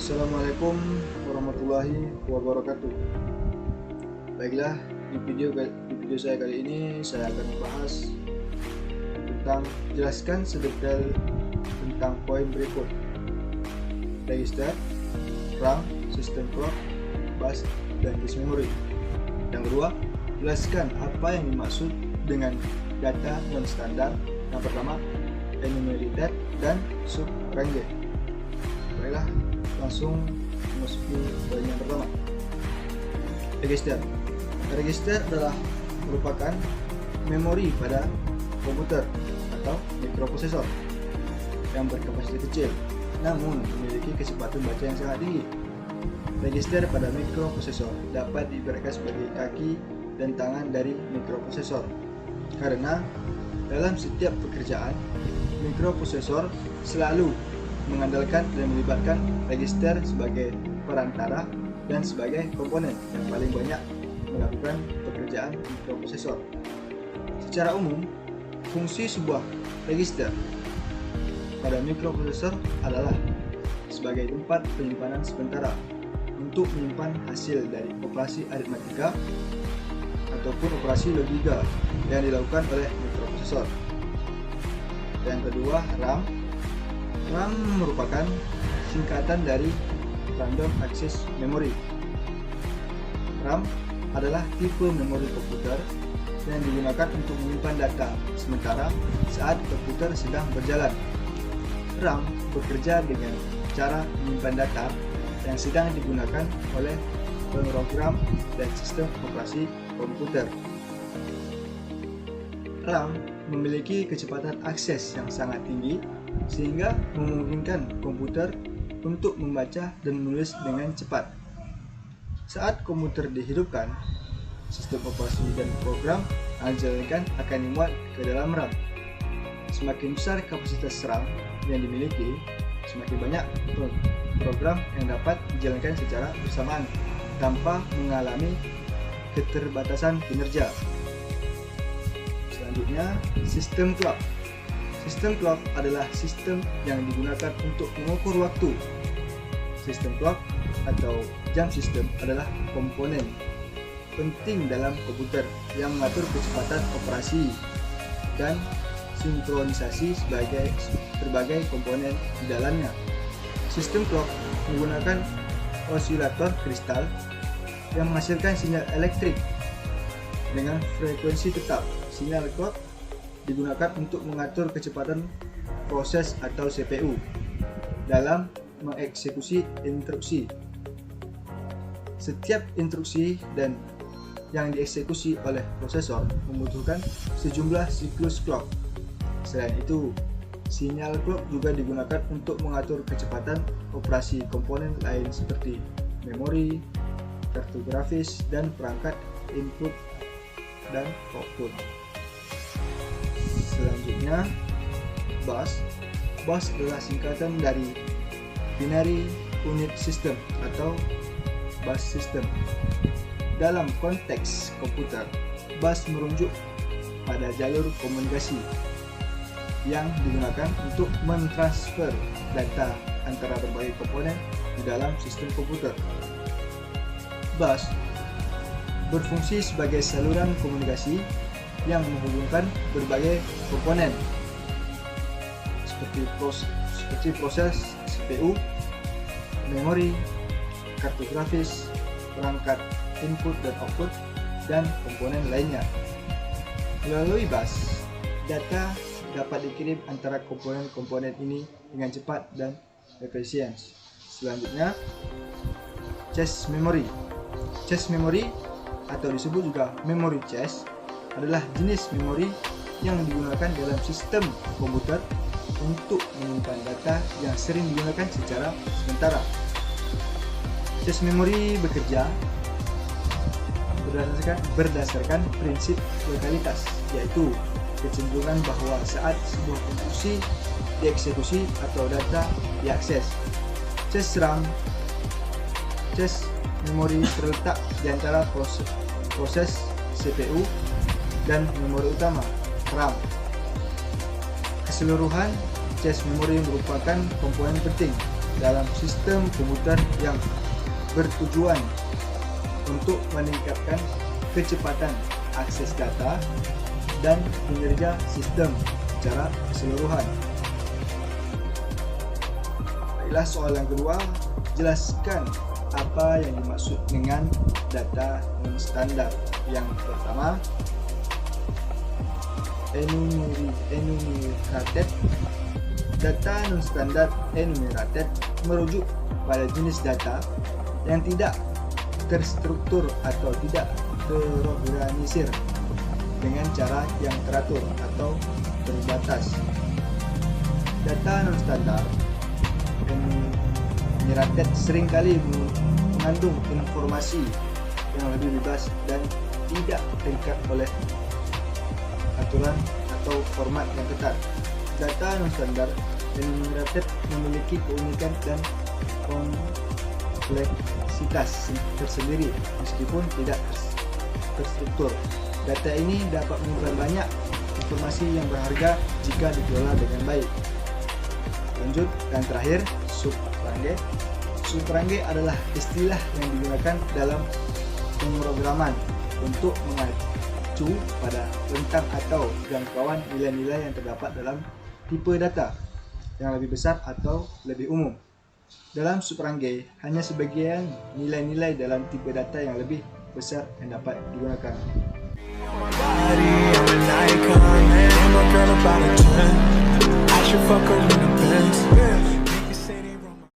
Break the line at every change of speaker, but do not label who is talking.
Assalamualaikum warahmatullahi wabarakatuh. Baiklah, di video saya kali ini saya akan membahas tentang jelaskan sedetail tentang poin berikut: register, RAM, sistem clock, bus, dan cache memory. Yang kedua, jelaskan apa yang dimaksud dengan data non standar. Yang pertama, enumerated dan sub-range. Baiklah, langsung memasuki poin yang pertama. Register. Register adalah merupakan memori pada komputer atau mikroprosesor yang berkapasitas kecil namun memiliki kecepatan baca yang sangat tinggi. Register pada mikroprosesor dapat diibaratkan sebagai kaki dan tangan dari mikroprosesor karena dalam setiap pekerjaan mikroprosesor selalu mengandalkan dan melibatkan register sebagai perantara dan sebagai komponen yang paling banyak melakukan pekerjaan mikroprosesor. Secara umum, fungsi sebuah register pada mikroprosesor adalah sebagai tempat penyimpanan sementara untuk menyimpan hasil dari operasi aritmatika ataupun operasi logika yang dilakukan oleh mikroprosesor. Yang kedua, RAM. RAM merupakan singkatan dari Random Access Memory. RAM adalah tipe memori komputer yang digunakan untuk menyimpan data sementara saat komputer sedang berjalan. RAM bekerja dengan cara menyimpan data yang sedang digunakan oleh pemrogram dan sistem operasi komputer. RAM memiliki kecepatan akses yang sangat tinggi sehingga memungkinkan komputer untuk membaca dan menulis dengan cepat. Saat komputer dihidupkan, sistem operasi dan program yang dijalankan akan dimuat ke dalam RAM. Semakin besar kapasitas RAM yang dimiliki, semakin banyak program yang dapat dijalankan secara bersamaan tanpa mengalami keterbatasan kinerja. Selanjutnya, sistem clock. Sistem clock adalah sistem yang digunakan untuk mengukur waktu. Sistem clock atau jam system adalah komponen penting dalam komputer yang mengatur kecepatan operasi dan sinkronisasi sebagai berbagai komponen di dalamnya. Sistem clock menggunakan osilator kristal yang menghasilkan sinyal elektrik dengan frekuensi tetap. Sinyal clock digunakan untuk mengatur kecepatan proses atau CPU dalam mengeksekusi instruksi. Setiap instruksi dan yang dieksekusi oleh prosesor membutuhkan sejumlah siklus clock. Selain itu, sinyal clock juga digunakan untuk mengatur kecepatan operasi komponen lain seperti memori, kartu grafis, dan perangkat input dan output. Selanjutnya, bus. Bus adalah singkatan dari Binary Unit System atau bus system. Dalam konteks komputer, bus merujuk pada jalur komunikasi yang digunakan untuk mentransfer data antara berbagai komponen di dalam sistem komputer. Bus berfungsi sebagai saluran komunikasi yang menghubungkan berbagai komponen seperti proses CPU, memori, kartu grafis, perangkat input dan output, dan komponen lainnya. Melalui bus, data dapat dikirim antara komponen-komponen ini dengan cepat dan efisien. Selanjutnya, cache memory. Cache memory atau disebut juga memory cache adalah jenis memori yang digunakan dalam sistem komputer untuk menyimpan data yang sering digunakan secara sementara. Cache memory bekerja berdasarkan prinsip lokalitas, yaitu kecenderungan bahwa saat sebuah instruksi dieksekusi atau data diakses. Cache memori terletak di antara proses CPU dan memori utama RAM. Keseluruhan, cache memory merupakan komponen penting dalam sistem komputer yang bertujuan untuk meningkatkan kecepatan akses data dan kinerja sistem secara keseluruhan. Baiklah, soalan kedua, jelaskan apa yang dimaksud dengan data non-standar. Yang pertama, enumerated. Data non-standard enumerated merujuk pada jenis data yang tidak terstruktur atau tidak terorganisir dengan cara yang teratur atau terbatas. Data non-standard enumerated seringkali mengandung informasi yang lebih bebas dan tidak terikat oleh aturan atau format yang ketat. Data non-standard enumerated memiliki keunikan dan kompleksitas tersendiri meskipun tidak terstruktur. Data ini dapat menyimpan banyak informasi yang berharga jika dikelola dengan baik. Lanjut, dan terakhir, sub-Prange. Sub-Prange adalah istilah yang digunakan dalam pemrograman untuk mengacu pada rentang atau jangkauan nilai-nilai yang terdapat dalam tipe data yang lebih besar atau lebih umum. Dalam sub-Prange, hanya sebagian nilai-nilai dalam tipe data yang lebih besar yang dapat digunakan. I should fuck her in the Benz.